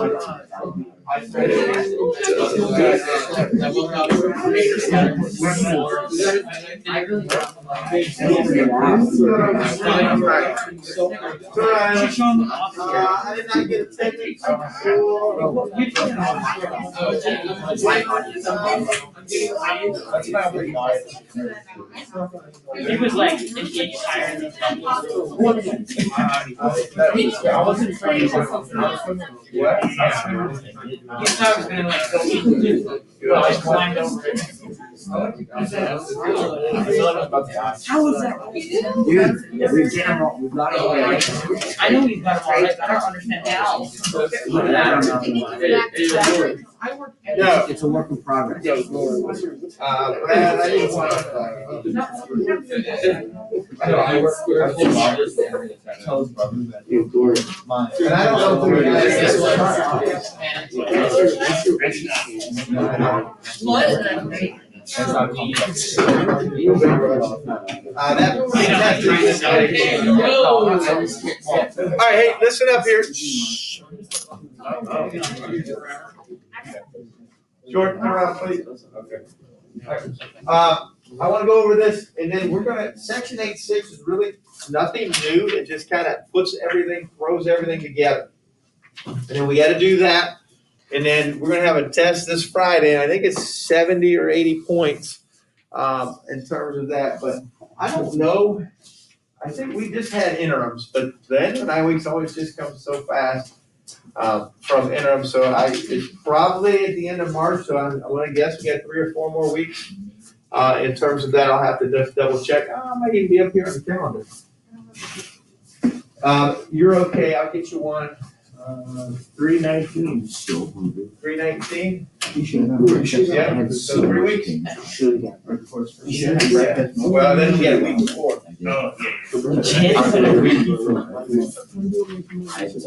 I did not get a ticket. He was like an inch higher than I wasn't afraid of what? he thought I was gonna like go well, I climbed over it. How was that? Dude, we get him all, we got him all right. I know he's got them all right, but I don't understand how. No. It's a work in progress. I didn't want I work with and I don't know all right, hey, listen up here. Jordan, come around, please. I want to go over this, and then we're gonna, section 8.6 is really nothing new. It just kind of puts everything, throws everything together. And then we got to do that, and then we're gonna have a test this Friday, and I think it's 70 or 80 points in terms of that. But I don't know. I think we just had interims, but the end of the 9 weeks always just comes so fast from interim. So it's probably at the end of March. So I want to guess we got 3 or 4 more weeks. In terms of that, I'll have to just double check. I might even be up here on the calendar. You're okay. I'll get you one. 319. 319. You should have. Yeah. So 3 weeks. Should have. Well, then you get a week before.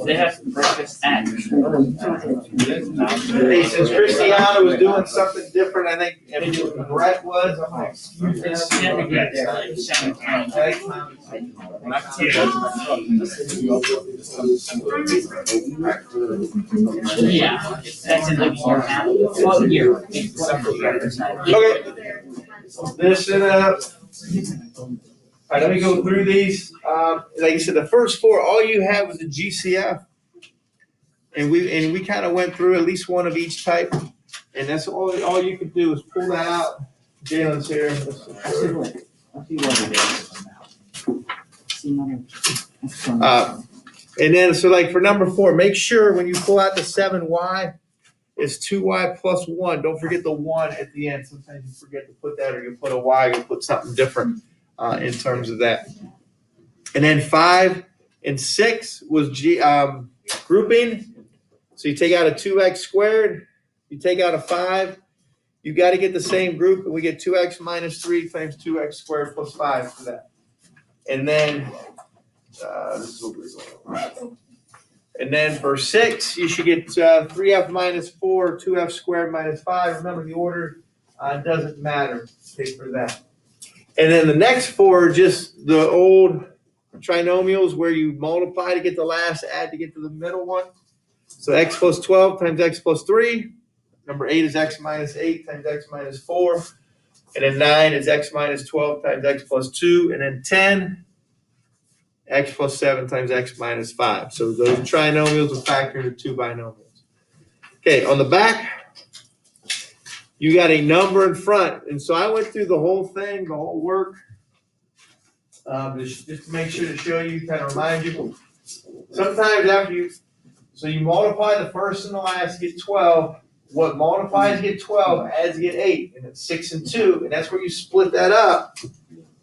They have breakfast at. Hey, since Christiana was doing something different, I think, and Brett was, I'm like, Yeah, that's in the year now. Well, year. okay. Listen up. All right, let me go through these. Like I said, the first 4, all you have was the GCF. And we kind of went through at least one of each type. And that's all you could do is pull that out. Jalen's here. And then, so like for number 4, make sure when you pull out the 7Y, it's 2Y plus 1. Don't forget the 1 at the end. Sometimes you forget to put that, or you put a Y, you put something different in terms of that. And then 5 and 6 was grouping. So you take out a 2x squared, you take out a 5. You got to get the same group, and we get 2x minus 3 times 2x squared plus 5 for that. And then this is what we're going. And then for 6, you should get 3f minus 4, 2f squared minus 5. Remember, the order doesn't matter. Okay, for that. And then the next 4 are just the old trinomials where you multiply to get the last, add to get to the middle one. So x plus 12 times x plus 3. Number 8 is x minus 8 times x minus 4. And then 9 is x minus 12 times x plus 2. And then 10. X plus 7 times x minus 5. So those trinomials will factor into 2 binomials. Okay, on the back, you got a number in front. And so I went through the whole thing, the whole work, just to make sure to show you, kind of remind you. Sometimes after you multiply the first and the last, get 12. What multiplies get 12, adds get 8, and it's 6 and 2. And that's where you split that up. And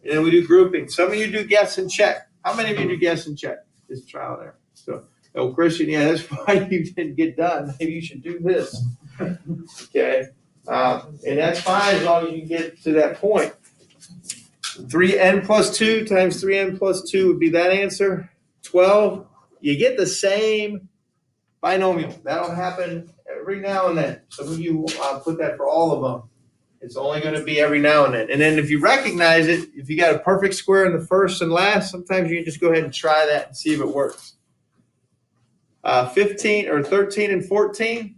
then we do grouping. Some of you do guess and check. How many of you do guess and check? This trial there. So, oh, Christian, yeah, that's why you didn't get done. Maybe you should do this. Okay. And that's fine as long as you can get to that point. 3n plus 2 times 3n plus 2 would be that answer. 12. You get the same binomial. That'll happen every now and then. Some of you put that for all of them. It's only going to be every now and then. And then if you recognize it, if you got a perfect square in the first and last, sometimes you can just go ahead and try that and see if it works. 15 or 13 and 14.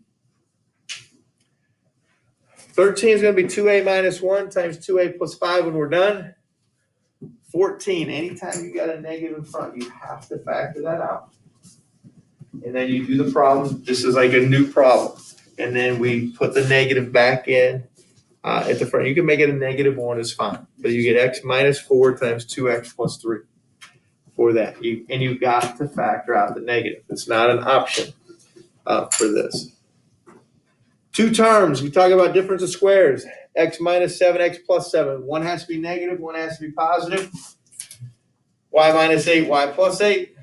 13 is going to be 2a minus 1 times 2a plus 5 when we're done. 14, anytime you got a negative in front, you have to factor that out. And then you do the problem. This is like a new problem. And then we put the negative back in at the front. You can make it a negative 1 is fine. But you get x minus 4 times 2x plus 3 for that. And you've got to factor out the negative. It's not an option for this. Two terms. We talk about difference of squares. X minus 7, x plus 7. One has to be negative, one has to be positive. Y minus 8, y plus 8.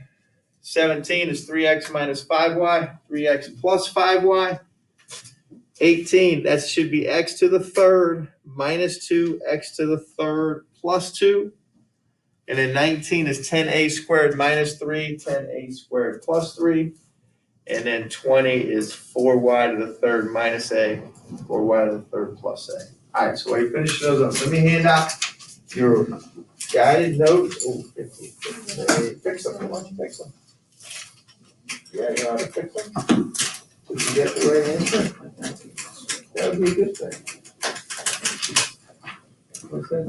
17 is 3x minus 5y, 3x plus 5y. 18, that should be x to the third minus 2, x to the third plus 2. And then 19 is 10a squared minus 3, 10a squared plus 3. And then 20 is 4y to the third minus a, 4y to the third plus a. All right, so while you finish those up, let me hand out your guided notes. Oh, 15, 15. Fix them. Why don't you fix them? Yeah, you know how to fix them? Did you get the right answer? That would be a good thing. What's that?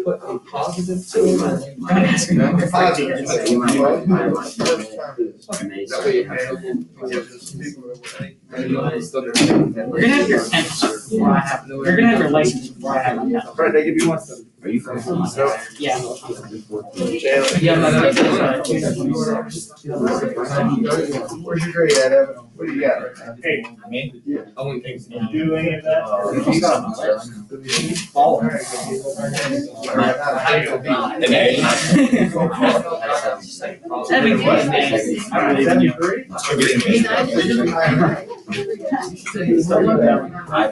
Put a positive You're gonna have your license before I have. You're gonna have your license before I have my test. Right, they give you one. Are you from? Yeah. Where's your grade at, Evan? What do you got right now? Hey, Me? Only things. do any of that? An A. I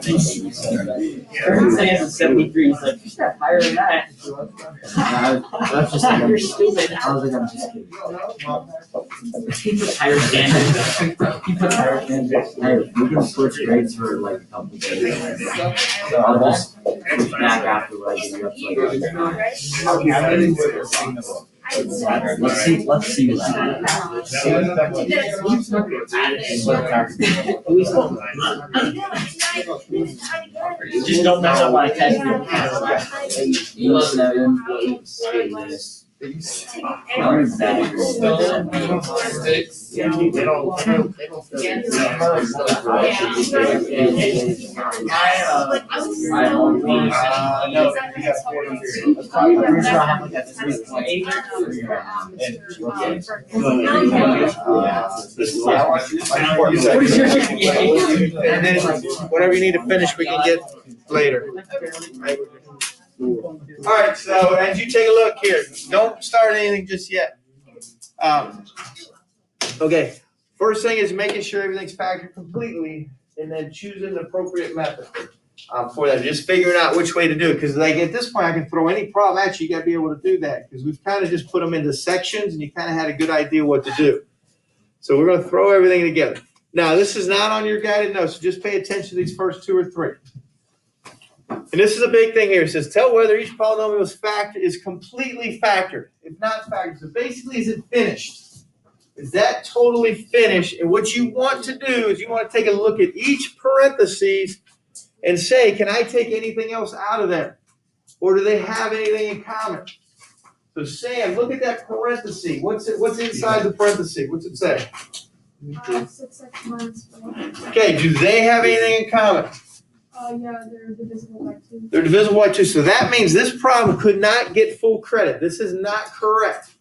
think Aaron's saying it's 73. He's like, you should have higher than that. that's just like, You're stupid. I was like, I'm just kidding. He puts higher standards. He puts higher standards. Hey, we can switch grades for like a couple days. So I'll just switch back after what I give you up to like. Let's see what Just don't mess up my test. And then whatever you need to finish, we can get later. All right, so as you take a look here, don't start anything just yet. Okay, first thing is making sure everything's factored completely and then choosing the appropriate method for that. Just figuring out which way to do it. Because like at this point, I can throw any problem at you. You got to be able to do that because we've kind of just put them into sections and you kind of had a good idea what to do. So we're going to throw everything together. Now, this is not on your guided notes, so just pay attention to these first two or three. And this is a big thing here. It says, tell whether each polynomial is completely factored. If not factored, so basically, is it finished? Is that totally finished? And what you want to do is you want to take a look at each parentheses and say, can I take anything else out of there? Or do they have anything in common? So Sam, look at that parenthesis. What's inside the parenthesis? What's it say? 6x minus 4. Okay, do they have anything in common? Yeah, they're divisible by 2. They're divisible by 2. So that means this problem could not get full credit. This is not correct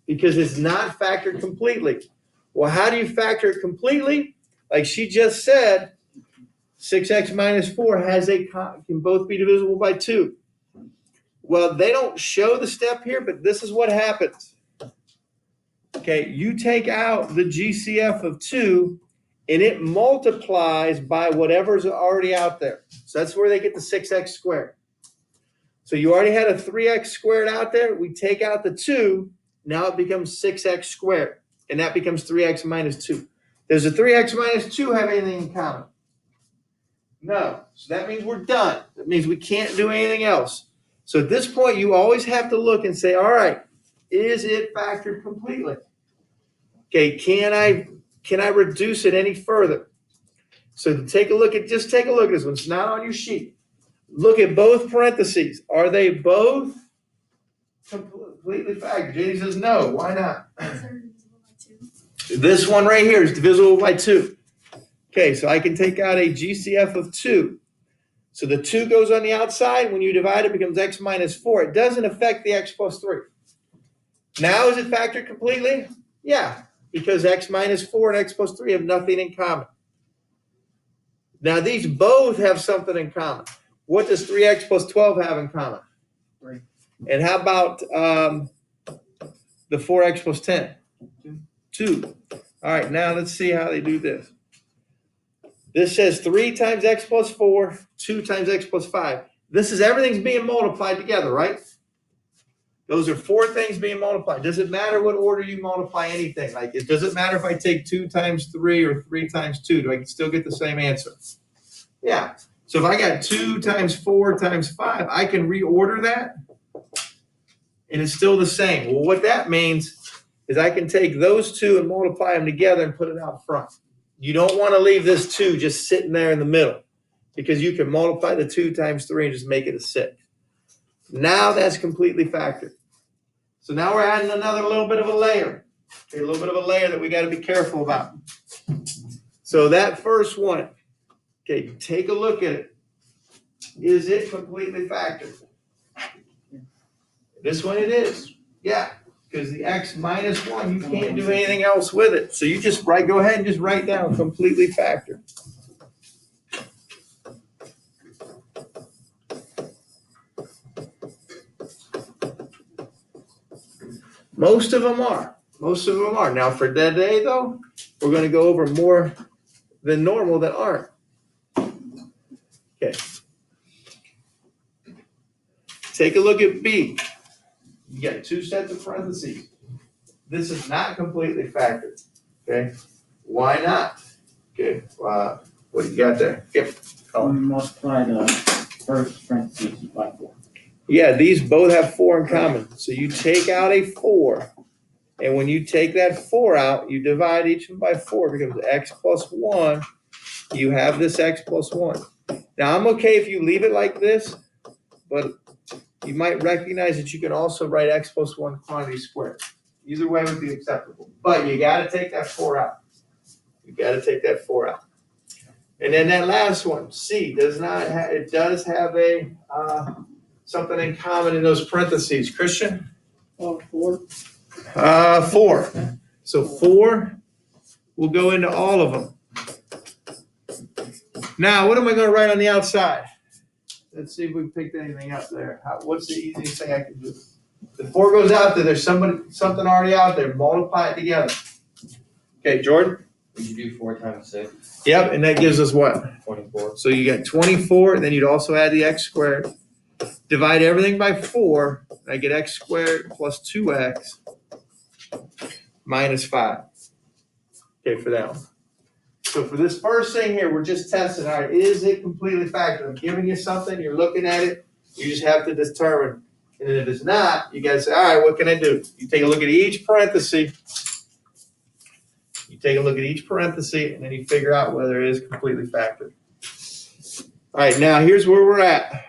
because it's not factored completely. Well, how do you factor it completely? Like she just said, 6x minus 4 can both be divisible by 2. Well, they don't show the step here, but this is what happens. Okay, you take out the GCF of 2, and it multiplies by whatever's already out there. So that's where they get the 6x squared. So you already had a 3x squared out there. We take out the 2. Now it becomes 6x squared, and that becomes 3x minus 2. Does the 3x minus 2 have anything in common? No. So that means we're done. That means we can't do anything else. So at this point, you always have to look and say, all right, is it factored completely? Okay, can I reduce it any further? So take a look at this one. It's not on your sheet. Look at both parentheses. Are they both completely factored? JD says no. Why not? This one right here is divisible by 2. Okay, so I can take out a GCF of 2. So the 2 goes on the outside. When you divide it, becomes x minus 4. It doesn't affect the x plus 3. Now is it factored completely? Yeah, because x minus 4 and x plus 3 have nothing in common. Now these both have something in common. What does 3x plus 12 have in common? 3. And how about the 4x plus 10? 2. All right, now let's see how they do this. This says 3 times x plus 4, 2 times x plus 5. This is everything's being multiplied together, right? Those are 4 things being multiplied. Does it matter what order you multiply anything? Like, it doesn't matter if I take 2 times 3 or 3 times 2. Do I still get the same answer? Yeah. So if I got 2 times 4 times 5, I can reorder that, and it's still the same. Well, what that means is I can take those 2 and multiply them together and put it out front. You don't want to leave this 2 just sitting there in the middle, because you can multiply the 2 times 3 and just make it a 6. Now that's completely factored. So now we're adding another little bit of a layer. Okay, a little bit of a layer that we got to be careful about. So that first one, okay, take a look at it. Is it completely factored? This one it is. Yeah, because the x minus 1, you can't do anything else with it. So you just go ahead and just write down completely factored. Most of them are. Most of them are. Now for today, though, we're going to go over more than normal that aren't. Okay. Take a look at B. You got 2 sets of parentheses. This is not completely factored. Okay. Why not? Okay. What do you got there? Yep. Multiply the first parentheses by 4. Yeah, these both have 4 in common. So you take out a 4, and when you take that 4 out, you divide each one by 4. It becomes x plus 1. You have this x plus 1. Now, I'm okay if you leave it like this, but you might recognize that you can also write x plus 1 quantity squared. Either way would be acceptable. But you got to take that 4 out. You got to take that 4 out. And then that last one, C, does have a something in common in those parentheses. Christian? 4. 4. So 4 will go into all of them. Now, what am I going to write on the outside? Let's see if we picked anything up there. What's the easiest thing I can do? The 4 goes out there. There's something already out there. Multiply it together. Okay, Jordan? Would you do 4 times 6? Yep, and that gives us what? 24. So you got 24, and then you'd also add the x squared. Divide everything by 4, and I get x squared plus 2x minus 5. Okay, for that one. So for this first thing here, we're just testing, all right, is it completely factored? I'm giving you something, you're looking at it, you just have to determine. And if it's not, you guys say, all right, what can I do? You take a look at each parenthesis. You take a look at each parenthesis, and then you figure out whether it is completely factored. All right, now here's where we're at.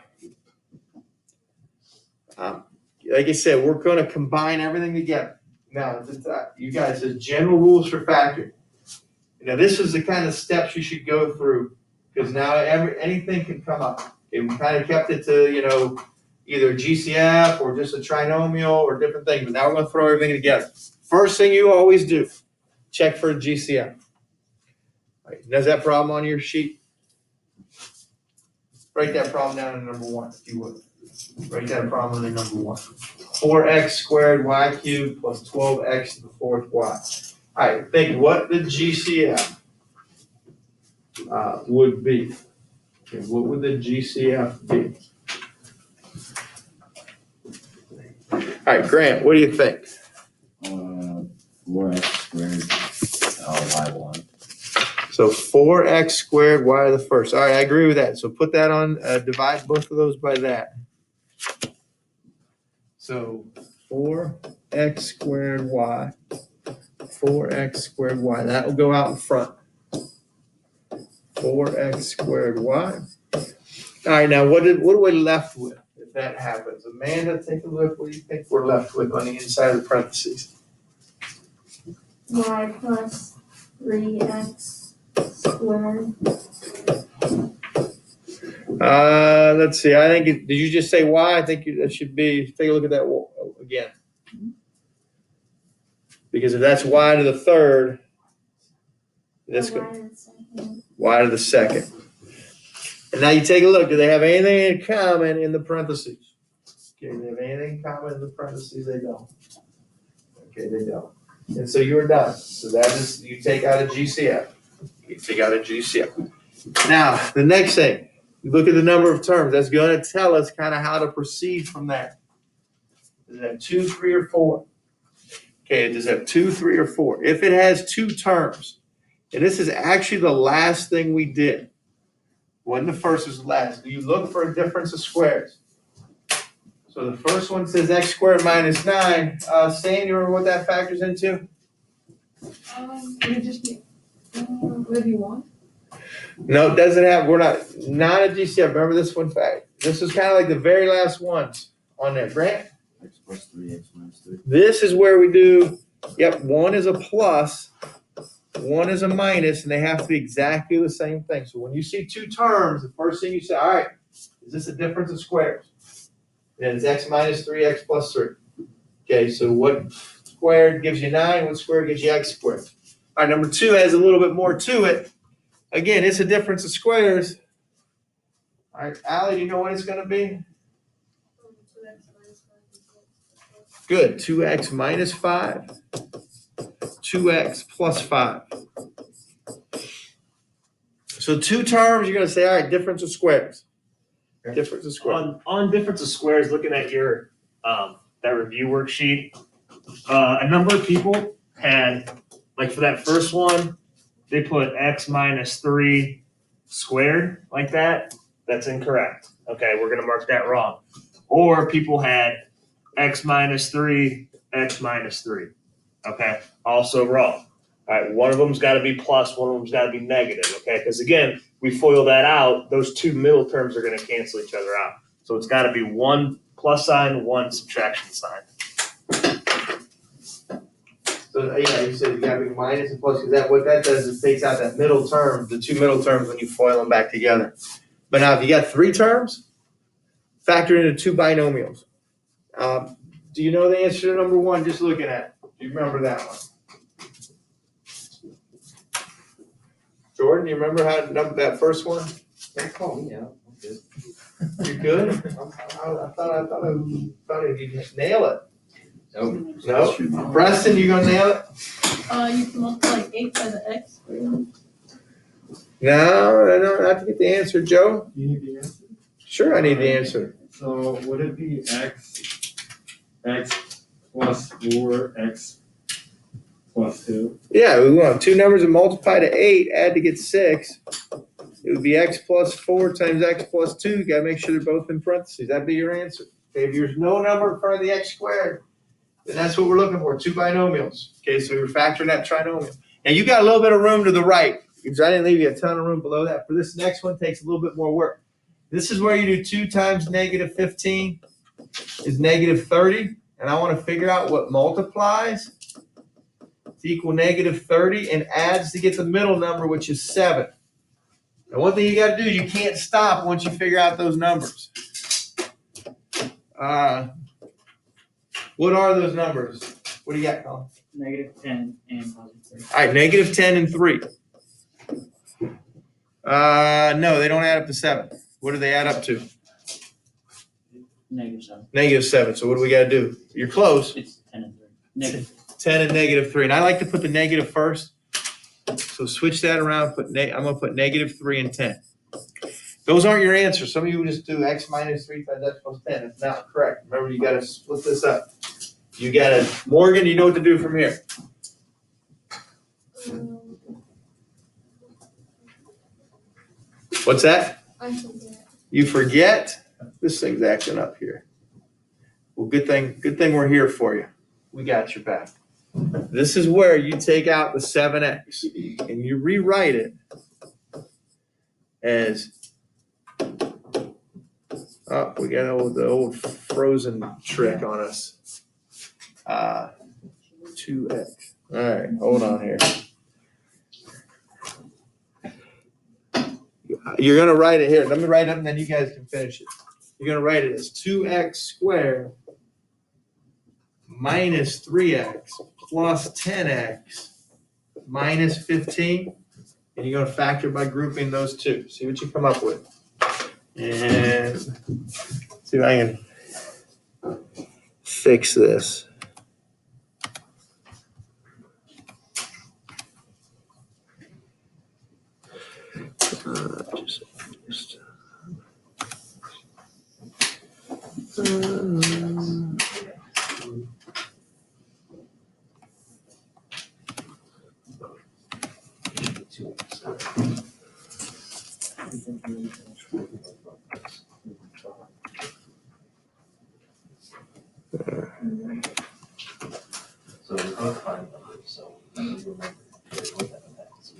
Like I said, we're going to combine everything together. Now, you guys, there's general rules for factoring. Now, this is the kind of steps you should go through, because now anything can come up. Okay, we kind of kept it to, either GCF or just a trinomial or different things, but now we're going to throw everything together. First thing you always do, check for GCF. All right, there's that problem on your sheet. Write that problem down in number 1, if you would. Write that problem in number 1. 4x squared y cubed plus 12x to the 4th y. All right, think what the GCF would be. Okay, what would the GCF be? All right, Grant, what do you think? 4x squared y1 So 4x squared y to the first. All right, I agree with that. So put that on, divide both of those by that. So 4x squared y. 4x squared y. That will go out in front. 4x squared y. All right, now what are we left with if that happens? Amanda, take a look. What do you think we're left with on the inside of the parentheses? Y plus 3x squared. Let's see. I think did you just say y? I think that should be. Take a look at that again. Because if that's y to the third, that's good. Y to the second. And now you take a look. Do they have anything in common in the parentheses? Okay, do they have anything in common in the parentheses? They don't. Okay, they don't. And so you're done. So that is, you take out a GCF. You take out a GCF. Now, the next thing, you look at the number of terms. That's going to tell us kind of how to proceed from that. Does it have 2, 3, or 4? Okay, does it have 2, 3, or 4? If it has 2 terms, and this is actually the last thing we did. Wasn't the first, was the last. Do you look for a difference of squares? So the first one says x squared minus 9. Stan, you remember what that factors into? Would it just be, whatever you want? No, it doesn't have, we're not a GCF. Remember this one fact. This is kind of like the very last ones on there. Grant? X plus 3, x minus 3. This is where we do, yep, one is a plus, one is a minus, and they have to be exactly the same thing. So when you see 2 terms, the first thing you say, all right, is this a difference of squares? And it's x minus 3, x plus 3. Okay, so what squared gives you 9? What squared gives you x squared? All right, number 2 has a little bit more to it. Again, it's a difference of squares. All right, Allie, do you know what it's going to be? Good, 2x minus 5, 2x plus 5. So 2 terms, you're going to say, all right, difference of squares. Difference of squares. On difference of squares, looking at your that review worksheet, a number of people had, like for that first one, they put x minus 3 squared like that. That's incorrect. Okay, we're gonna mark that wrong. Or people had x minus 3, x minus 3. Okay, also wrong. All right, one of them's got to be plus, one of them's got to be negative. Okay, because again, we FOIL that out. Those 2 middle terms are going to cancel each other out. So it's got to be 1 plus sign, 1 subtraction sign. So yeah, you said you got to be minus and plus, because that what that does is takes out that middle term, the 2 middle terms when you FOIL them back together. But now if you got 3 terms, factor into 2 binomials. Do you know the answer to number 1? Just looking at it. Do you remember that one? Jordan, you remember how to number that first one? Don't call me out. I'm good. You good? I thought you'd nail it. Nope. No? Preston, you gonna nail it? You can multiply 8 by the x. No, I don't have to get the answer, Joe. You need the answer? Sure, I need the answer. So would it be x plus 4, x plus 2? Yeah, we want 2 numbers and multiply to 8, add to get 6. It would be x plus 4 times x plus 2. You gotta make sure they're both in parentheses. That'd be your answer. Okay, if there's no number in front of the x squared, then that's what we're looking for, 2 binomials. Okay, so we're factoring that trinomial. Now you got a little bit of room to the right, because I didn't leave you a ton of room below that. For this next one, takes a little bit more work. This is where you do 2 times negative 15 is negative 30. And I want to figure out what multiplies to equal negative 30 and adds to get the middle number, which is 7. Now, one thing you got to do is you can't stop once you figure out those numbers. What are those numbers? What do you got, Colin? Negative 10 and positive 3. All right, negative 10 and 3. No, they don't add up to 7. What do they add up to? Negative 7. Negative 7. So what do we got to do? You're close. It's 10 and 3. Negative. 10 and negative 3. And I like to put the negative first. So switch that around. I'm going to put negative 3 and 10. Those aren't your answers. Some of you just do x minus 3 times x plus 10. It's not correct. Remember, you got to split this up. You got to, Morgan, you know what to do from here. What's that? I forget. You forget? This thing's acting up here. Well, good thing we're here for you. We got your back. This is where you take out the 7x and you rewrite it as, oh, we got the old frozen trick on us. 2x. All right, hold on here. You're going to write it here. Let me write it up and then you guys can finish it. You're going to write it as 2x squared minus 3x plus 10x minus 15. And you're going to factor by grouping those two. See what you come up with. And see if I can fix this. So we both find numbers, so we remember what that impacts.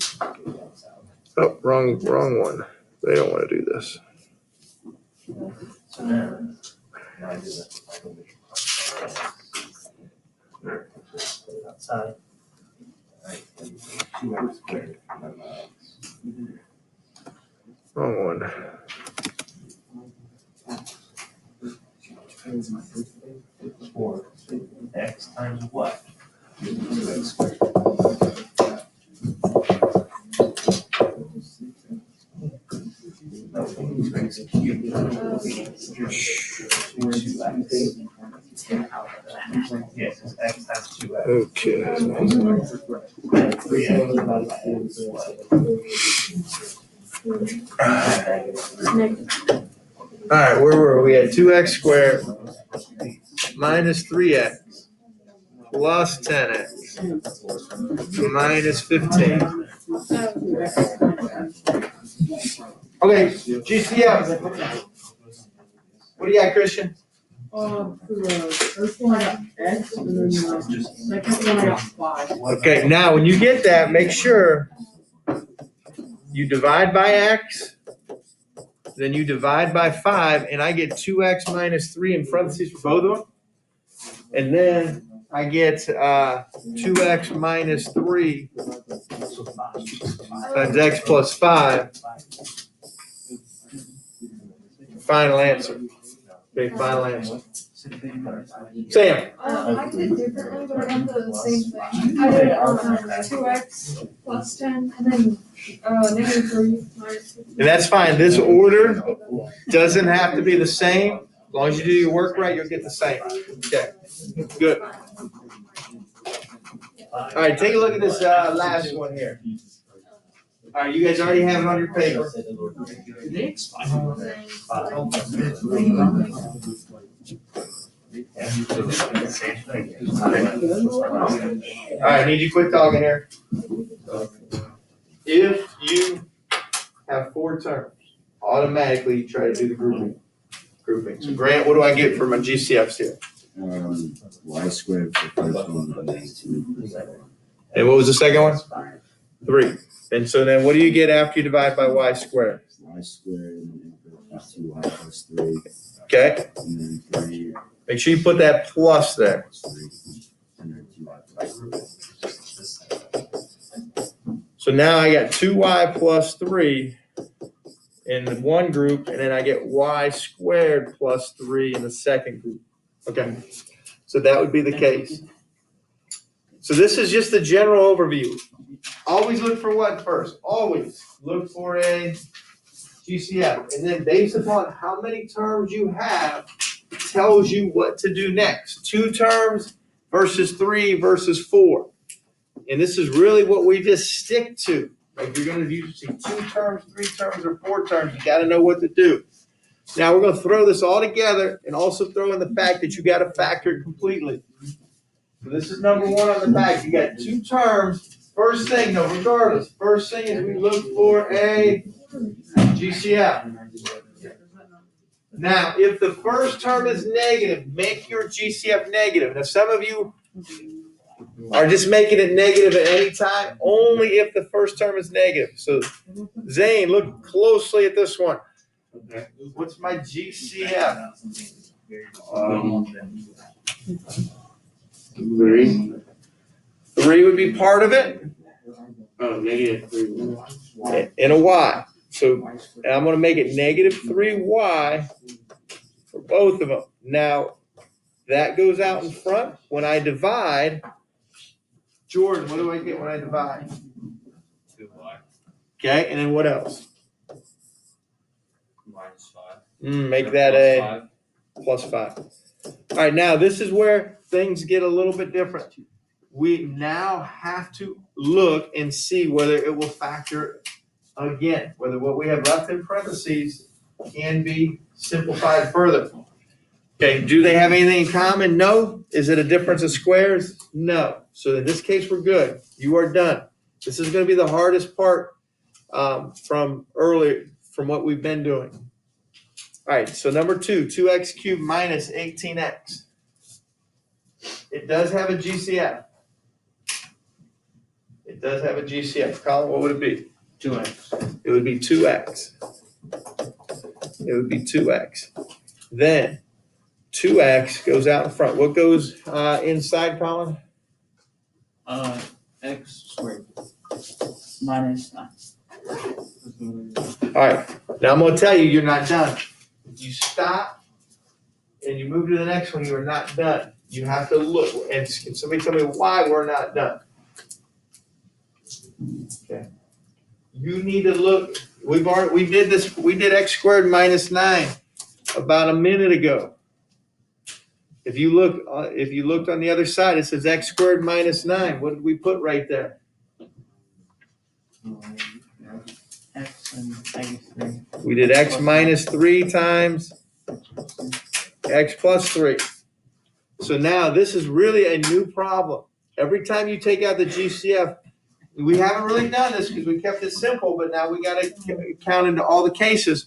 Oh, wrong one. They don't want to do this. So now I do that. Outside. Alright, 2x squared. Wrong one. Four x times what? Yes, it's x times 2x. Okay. Three x divided by x is what? All right, where were we at? 2x squared minus 3x plus 10x minus 15. Okay, GCF. What do you got, Christian? For the first one I got X, and then the second one I got Y. Okay, now when you get that, make sure you divide by x, then you divide by 5, and I get 2x minus 3 in parentheses for both of them. And then I get 2x minus 3 times x plus 5. Final answer. Okay, final answer. Sam. I did it differently, but I got the same thing. I did 2x plus 10, and then negative 3 minus 15. And that's fine. This order doesn't have to be the same. As long as you do your work right, you'll get the same. Okay, good. All right, take a look at this last one here. All right, you guys already have it on your paper. All right, I need you to quit talking here. If you have 4 terms, automatically you try to do the grouping. So Grant, what do I get for my GCFs here? Y squared for the first one, and then 2 for the second one. And what was the second one? 3. And so then what do you get after you divide by y squared? Y squared and then 2y plus 3. Okay, And then 3 make sure you put that plus there. plus 3. And then 2y plus 3. So now I got 2y plus 3 in the one group, and then I get y squared plus 3 in the second group. Okay, so that would be the case. So this is just the general overview. Always look for what first? Always look for a GCF. And then based upon how many terms you have, tells you what to do next. 2 terms versus 3 versus 4. And this is really what we just stick to. Like you're going to use 2 terms, 3 terms, or 4 terms. You got to know what to do. Now we're going to throw this all together and also throw in the fact that you got to factor it completely. So this is number 1 on the back. You got 2 terms. First thing, though, regardless, first thing is we look for a GCF. Now, if the first term is negative, make your GCF negative. Now, some of you are just making it negative at any time, only if the first term is negative. So, Zane, look closely at this one. What's my GCF? 3. 3 would be part of it, Oh, negative 3. and a y. So, and I'm going to make it negative 3y for both of them. Now, that goes out in front. When I divide, Jordan, what do I get when I divide? 2y Okay, and then what else? minus 5. Make that a plus 5. All right, now this is where things get a little bit different. We now have to look and see whether it will factor again, whether what we have left in parentheses can be simplified further. Okay, do they have anything in common? No. Is it a difference of squares? No. So in this case, we're good. You are done. This is going to be the hardest part from what we've been doing. All right, so number 2, 2x cubed minus 18x. It does have a GCF. It does have a GCF. Colin, what would it be? 2x. It would be 2x. It would be 2x. Then 2x goes out in front. What goes inside, Colin? X squared minus 9. All right. Now I'm going to tell you, you're not done. If you stop and you move to the next one, you are not done. You have to look. And can somebody tell me why we're not done? Okay. You need to look. We did this. We did x squared minus 9 about a minute ago. If you looked on the other side, it says x squared minus 9. What did we put right there? X and negative 3. We did x minus 3 times x plus 3. So now this is really a new problem. Every time you take out the GCF, we haven't really done this because we kept it simple, but now we got to count into all the cases.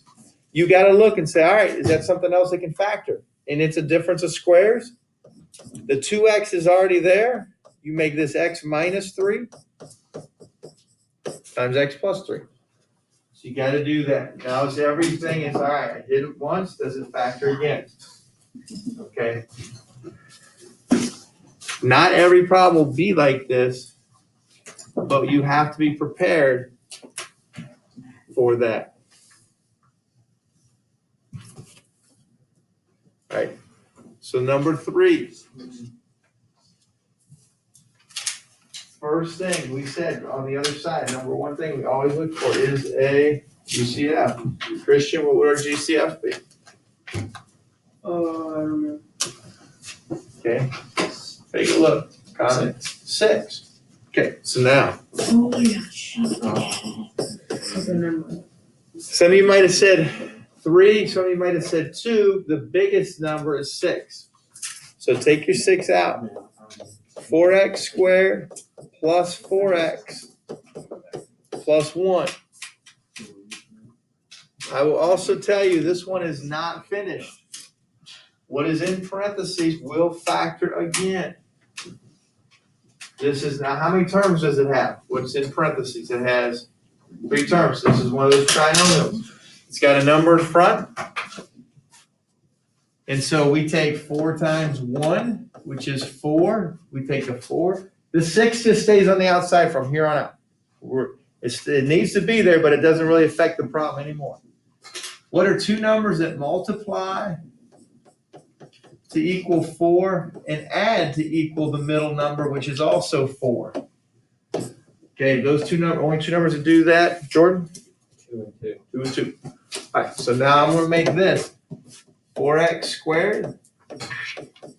You got to look and say, all right, is that something else that can factor? And it's a difference of squares. The 2x is already there. You make this x minus 3 times x plus 3. So you got to do that. Now it's everything is all right. I did it once. Does it factor again? Okay. Not every problem will be like this, but you have to be prepared for that. All right. So number 3. First thing we said on the other side, number 1 thing we always look for is a GCF. Christian, what would our GCF be? I don't know. Okay. Take a look. Connor. 6. Okay. So now, Oh, yeah. Okay, never mind. some of you might have said 3. Some of you might have said 2. The biggest number is 6. So take your 6 out. 4x squared plus 4x plus 1. I will also tell you this one is not finished. What is in parentheses will factor again. This is now, how many terms does it have? What's in parentheses? It has 3 terms. This is one of those trinomials. It's got a number in front. And so we take 4 times 1, which is 4. We take a 4. The 6 just stays on the outside from here on out. It needs to be there, but it doesn't really affect the problem anymore. What are 2 numbers that multiply to equal 4 and add to equal the middle number, which is also 4? Okay, those 2 numbers, only 2 numbers that do that. Jordan? 2 and 2. 2 and 2. All right, so now I'm going to make this 4x squared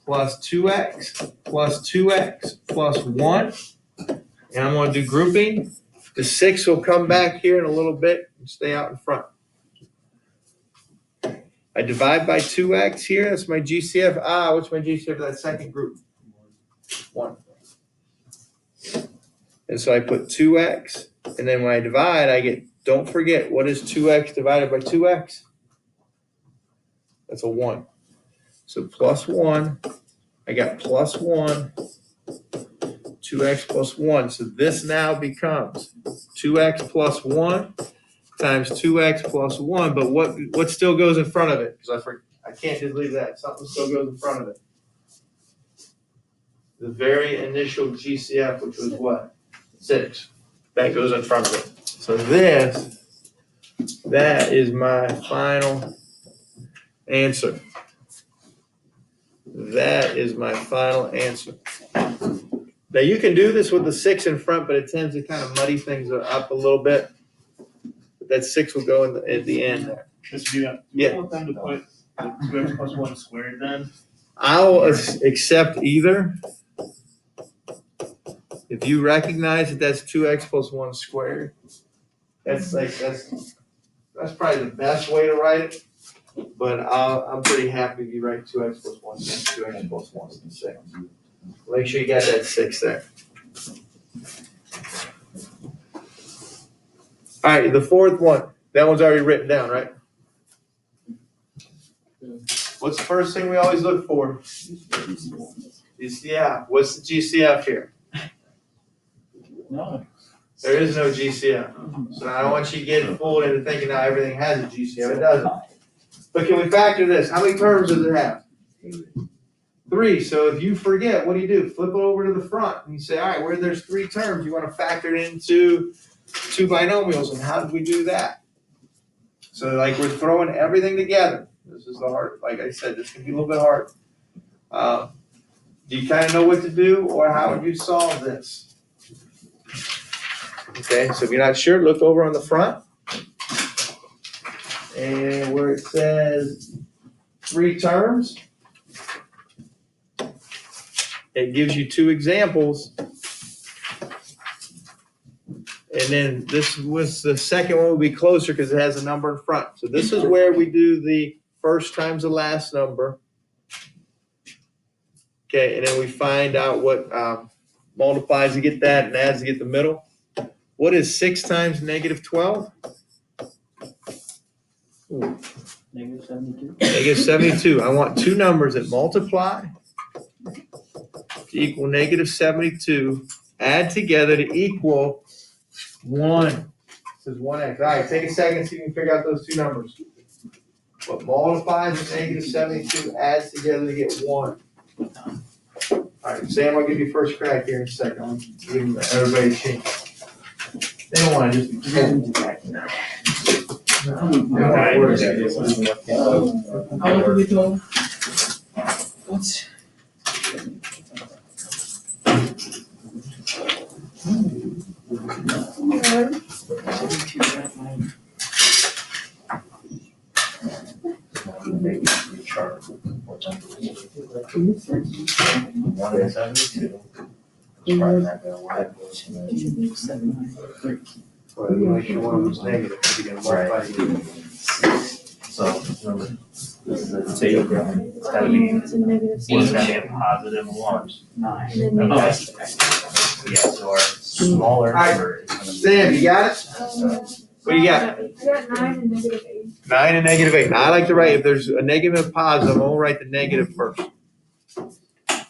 plus 2x plus 2x plus 1. And I'm going to do grouping. The 6 will come back here in a little bit and stay out in front. I divide by 2x here. That's my GCF. What's my GCF for that second group? 1. And so I put 2x. And then when I divide, I get Don't forget, what is 2x divided by 2x? That's a 1. So plus 1, I got plus 1, 2x plus 1. So this now becomes 2x plus 1 times 2x plus 1. But what still goes in front of it? Because I can't just leave that. Something still goes in front of it. The very initial GCF, which was what? 6. That goes in front of it. So that is my final answer. That is my final answer. Now you can do this with the 6 in front, but it tends to kind of muddy things up a little bit. But that 6 will go at the end there. Just do that. Do you want them to put 2x plus 1 squared then? I'll accept either. If you recognize that that's 2x plus 1 squared, that's probably the best way to write it. But I'm pretty happy if you write 2x plus 1 times 2x plus 1 is 6. Make sure you got that 6 there. All right, the fourth one. That one's already written down, right? What's the first thing we always look for? GCF. What's the GCF here? No. There is no GCF. So I don't want you to get fooled into thinking now everything has a GCF. It doesn't. But can we factor this? How many terms does it have? 3. So if you forget, what do? Flip it over to the front and you say, all right, where there's 3 terms, you want to factor it into 2 binomials. And how did we do that? So like we're throwing everything together. This is the hard, like I said, this can be a little bit hard. Do you kind of know what to do, or how would you solve this? Okay, so if you're not sure, look over on the front. And where it says 3 terms, it gives you 2 examples. And then this was the second one will be closer because it has a number in front. So this is where we do the first times the last number. Okay, and then we find out what multiplies to get that and adds to get the middle. What is 6 times negative 12? Negative 72. Negative 72. I want 2 numbers that multiply to equal negative 72, add together to equal 1. This is 1x. All right, take a second so you can figure out those 2 numbers. What multiplies to negative 72 adds together to get 1. All right, Sam, I'll give you first crack here in a second. I'll give everybody a chance. They don't want to just be told. How much are we doing? What? Well, you make sure one of them's negative, you're gonna multiply to get 1. So remember, this is a table. It's gotta be, It's a negative it's gotta be a positive 1. And then Okay. Yeah, so our smaller number is gonna be. Sam, you got it? What do you got? I got 9 and negative 8. 9 and negative 8. Now I like to write, if there's a negative and a positive, I'll write the negative first. So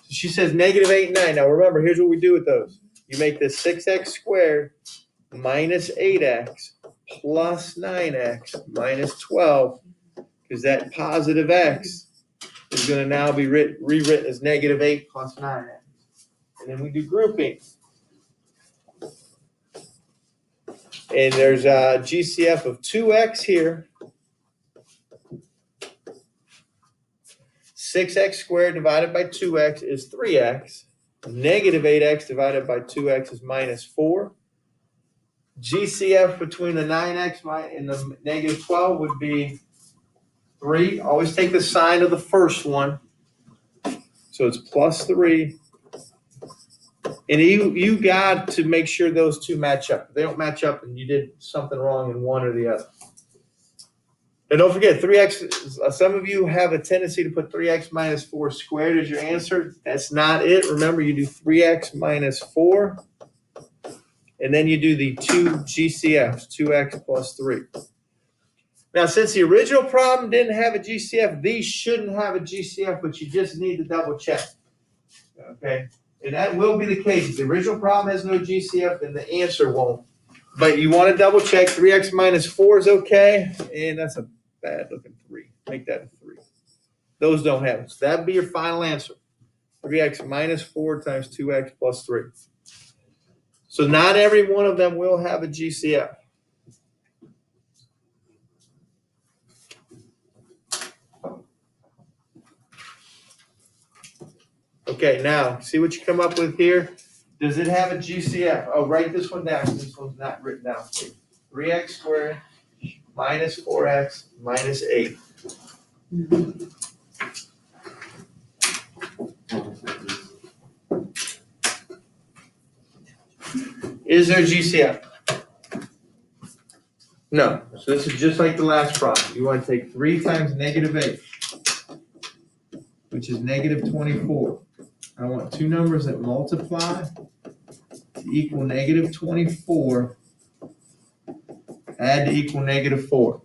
she says negative 8 and 9. Now remember, here's what we do with those. You make this 6x squared minus 8x plus 9x minus 12, because that positive x is going to now be rewritten as negative 8 plus 9x. And then we do grouping. And there's a GCF of 2x here. 6x squared divided by 2x is 3x. Negative 8x divided by 2x is minus 4. GCF between the 9x and the negative 12 would be 3. Always take the sign of the first one. So it's plus 3. And you got to make sure those 2 match up. If they don't match up, and you did something wrong in one or the other. And don't forget, 3x, some of you have a tendency to put 3x minus 4 squared as your answer. That's not it. Remember, you do 3x minus 4. and then you do the two GCFs, 2x plus 3. Now, since the original problem didn't have a GCF, these shouldn't have a GCF, but you just need to double check. Okay? And that will be the case. If the original problem has no GCF, then the answer won't. But you want to double check. 3x minus 4 is okay, and that's a bad looking 3. Make that a 3. Those don't have it. So that'd be your final answer. 3x minus 4 times 2x plus 3. So not every one of them will have a GCF. Okay, now, see what you come up with here? Does it have a GCF? Oh, write this one down. This one's not written down. 3x squared minus 4x minus 8. Is there GCF? No. So this is just like the last problem. You want to take 3 times negative 8, which is negative 24. I want two numbers that multiply to equal negative 24, add to equal negative 4.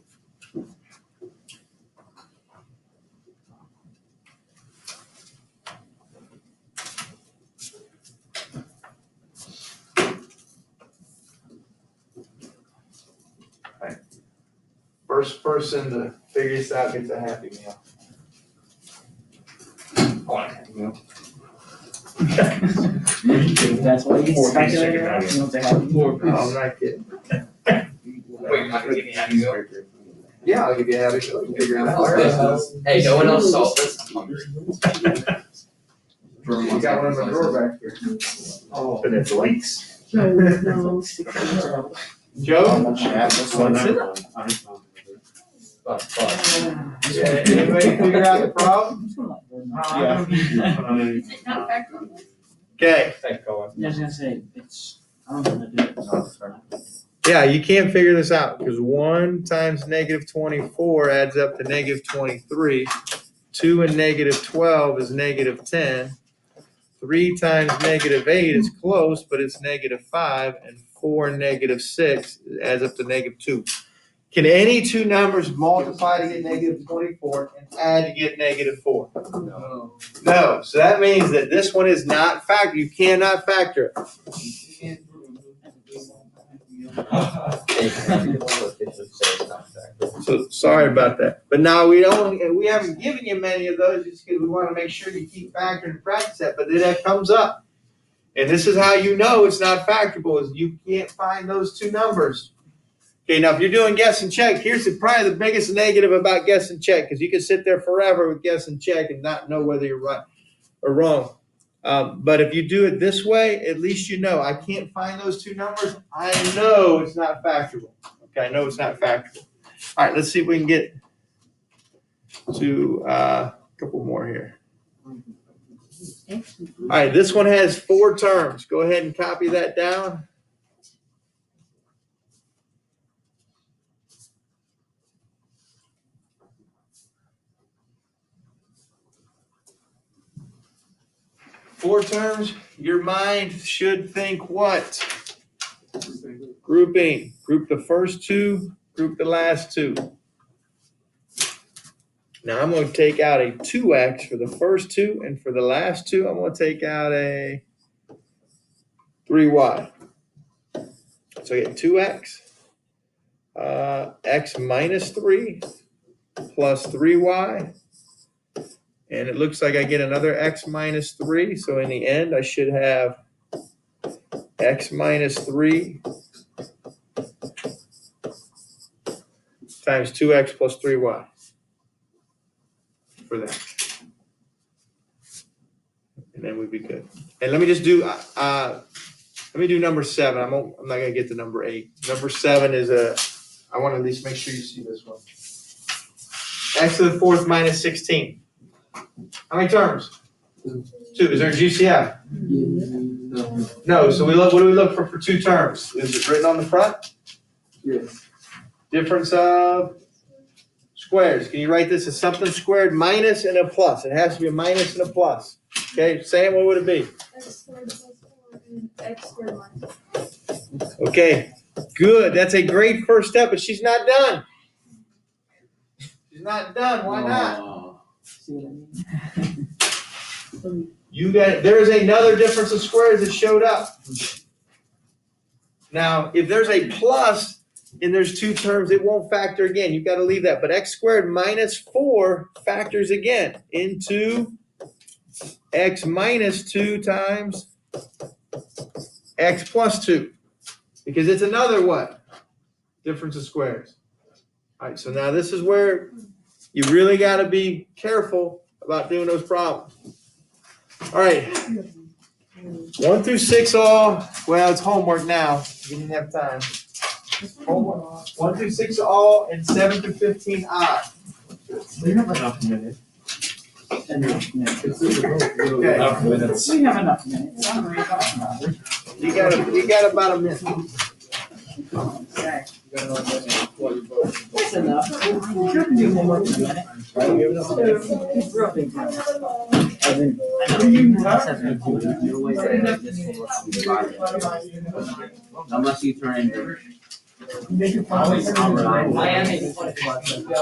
Right. First person to figure this out gets a Happy Meal. I want a Happy Meal. That's why you Four pieces calculator, of you know, to have more. No, I'm not kidding. Wait, you're not gonna give me Happy Meal? Yeah, I'll give you a Happy Meal. You figure it out. Hey, no one else saw this. I'm hungry. You got one in the drawer back here. Oh, but it's leaks. Joe? Yeah, anybody figure out the problem? Okay. Yeah, I was gonna say, it's, I don't know how to do it. No, it's not. Yeah, you can't figure this out because 1 times negative 24 adds up to negative 23. 2 and negative 12 is negative 10. 3 times negative 8 is close, but it's negative 5. And 4 and negative 6 adds up to negative 2. Can any two numbers multiply to get negative 24 and add to get negative 4? No. No. So that means that this one is not factor. You cannot factor it. So sorry about that. But now we haven't given you many of those just because we want to make sure you keep factoring and practice that. But then that comes up. And this is how you know it's not factorable is you can't find those two numbers. Okay, now if you're doing guess and check, here's probably the biggest negative about guess and check because you can sit there forever with guess and check and not know whether you're right or wrong. But if you do it this way, at least you know I can't find those two numbers. I know it's not factorable. Okay, I know it's not factorable. All right, let's see if we can get to a couple more here. All right, this one has 4 terms. Go ahead and copy that down. Four terms, your mind should think what? Grouping. Group the first 2, group the last 2. Now I'm going to take out a 2x for the first 2, and for the last 2, I'm going to take out a 3y. So I get 2x, x minus 3 plus 3y. And it looks like I get another x minus 3. So in the end, I should have x minus 3 times 2x plus 3y for that. And then we'd be good. And let me just do, let me do number 7. I'm not going to get to number 8. Number 7 is I want to at least make sure you see this one. X to the 4th minus 16. How many terms? 2. Is there a GCF? No. So what do we look for 2 terms? Is it written on the front? Yes. Difference of squares. Can you write this as something squared minus and a plus? It has to be a minus and a plus. Okay, Sam, what would it be? X squared plus 4. and x squared minus. Okay, good. That's a great first step, but she's not done. She's not done. Why not? See what I mean? There is another difference of squares that showed up. Now, if there's a plus and there's two terms, it won't factor again. You've got to leave that. But x squared minus 4 factors again into x minus 2 times x plus 2. Because it's another what? Difference of squares. All right, so now this is where you really got to be careful about doing those problems. All right. 1 through 6 all, well, it's homework now. You didn't have time. Homework. 1 through 6 all, and 7 through 15 odd. We have enough minutes. Enough minutes. Okay. Enough minutes. We have enough minutes. You got about a minute. That's enough. We can do homework in a minute. Right? We have enough minutes. Real big time. And then, I know you guys have been doing your way to make this homework on Friday. Unless you turn into. Make it fun. I am making fun of you.